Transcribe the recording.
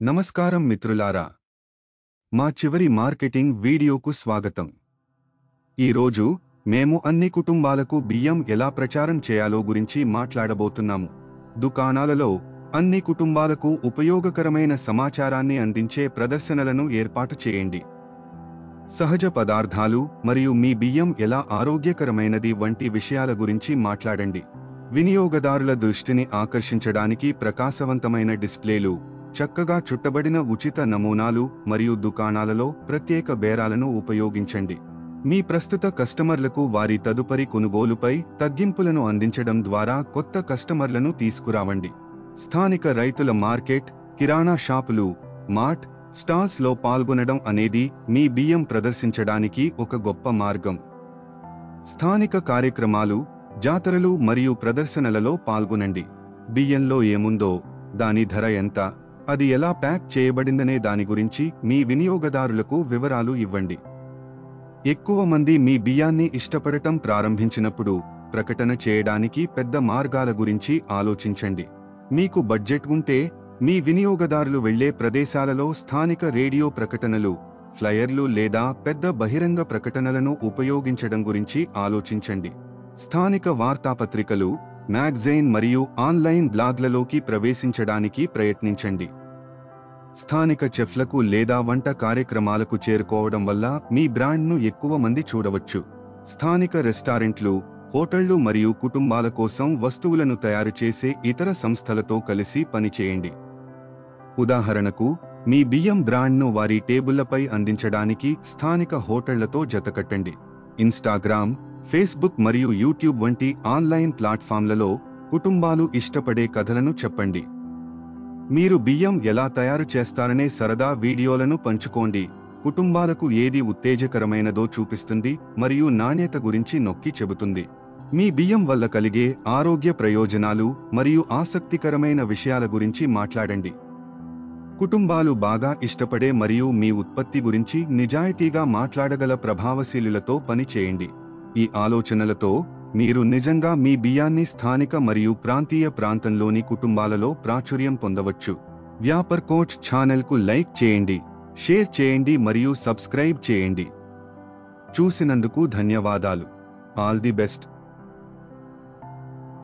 నమస్కారం మిత్రులారా, మా చివరి మార్కెటింగ్ వీడియోకు స్వాగతం. ఈరోజు మేము అన్ని కుటుంబాలకు బియ్యం ఎలా ప్రచారం చేయాలో గురించి మాట్లాడబోతున్నాము. దుకాణాలలో అన్ని కుటుంబాలకు ఉపయోగకరమైన సమాచారాన్ని అందించే ప్రదర్శనలను ఏర్పాటు చేయండి. సహజ పదార్థాలు మరియు మీ బియ్యం ఎలా ఆరోగ్యకరమైనది వంటి విషయాల గురించి మాట్లాడండి. వినియోగదారుల దృష్టిని ఆకర్షించడానికి ప్రకాశవంతమైన డిస్ప్లేలు, చక్కగా చుట్టబడిన ఉచిత నమూనాలు మరియు దుకాణాలలో ప్రత్యేక బేరాలను ఉపయోగించండి. మీ ప్రస్తుత కస్టమర్లకు వారి తదుపరి కొనుగోలుపై తగ్గింపులను అందించడం ద్వారా కొత్త కస్టమర్లను తీసుకురావండి. స్థానిక రైతుల మార్కెట్, కిరాణా షాపులు, మార్ట్ స్టాల్స్లో పాల్గొనడం అనేది మీ బియ్యం ప్రదర్శించడానికి ఒక గొప్ప మార్గం. స్థానిక కార్యక్రమాలు, జాతరలు మరియు ప్రదర్శనలలో పాల్గొనండి. బియ్యంలో ఏముందో, దాని ధర ఎంత, అది ఎలా ప్యాక్ చేయబడిందనే దాని గురించి మీ వినియోగదారులకు వివరాలు ఇవ్వండి. ఎక్కువ మంది మీ బియ్యాన్ని ఇష్టపడటం ప్రారంభించినప్పుడు ప్రకటన చేయడానికి పెద్ద మార్గాల గురించి ఆలోచించండి. మీకు బడ్జెట్ ఉంటే మీ వినియోగదారులు వెళ్లే ప్రదేశాలలో స్థానిక రేడియో ప్రకటనలు, ఫ్లయర్లు లేదా పెద్ద బహిరంగ ప్రకటనలను ఉపయోగించడం గురించి ఆలోచించండి. స్థానిక వార్తాపత్రికలు, మ్యాగజైన్ మరియు ఆన్లైన్ బ్లాగ్లలోకి ప్రవేశించడానికి ప్రయత్నించండి. స్థానిక చెఫ్లకు లేదా వంట కార్యక్రమాలకు చేరుకోవడం వల్ల మీ బ్రాండ్ను ఎక్కువ మంది చూడవచ్చు. స్థానిక రెస్టారెంట్లు, హోటళ్లు మరియు కుటుంబాల కోసం వస్తువులను తయారు చేసే ఇతర సంస్థలతో కలిసి పనిచేయండి. ఉదాహరణకు, మీ బియ్యం బ్రాండ్ను వారి టేబుళ్లపై అందించడానికి స్థానిక హోటళ్లతో జతకట్టండి. ఇన్స్టాగ్రామ్, ఫేస్బుక్ మరియు యూట్యూబ్ వంటి ఆన్లైన్ ప్లాట్ఫామ్లలో కుటుంబాలు ఇష్టపడే కథలను చెప్పండి. మీరు బియ్యం ఎలా తయారు చేస్తారనే సరదా వీడియోలను పంచుకోండి. కుటుంబాలకు ఏది ఉత్తేజకరమైనదో చూపిస్తుంది మరియు నాణ్యత గురించి నొక్కి చెబుతుంది. మీ బియ్యం వల్ల కలిగే ఆరోగ్య ప్రయోజనాలు మరియు ఆసక్తికరమైన విషయాల గురించి మాట్లాడండి. కుటుంబాలు బాగా ఇష్టపడే మరియు మీ ఉత్పత్తి గురించి నిజాయితీగా మాట్లాడగల ప్రభావశీలులతో పని చేయండి. ఈ ఆలోచనలతో మీరు నిజంగా మీ బియ్యాన్ని స్థానిక మరియు ప్రాంతీయ ప్రాంతంలోని కుటుంబాలలో ప్రాచుర్యం పొందవచ్చు. వ్యాపార్ కోచ్ ఛానల్కు లైక్ చేయండి, షేర్ చేయండి మరియు సబ్స్క్రైబ్ చేయండి. చూసినందుకు ధన్యవాదాలు. All the best.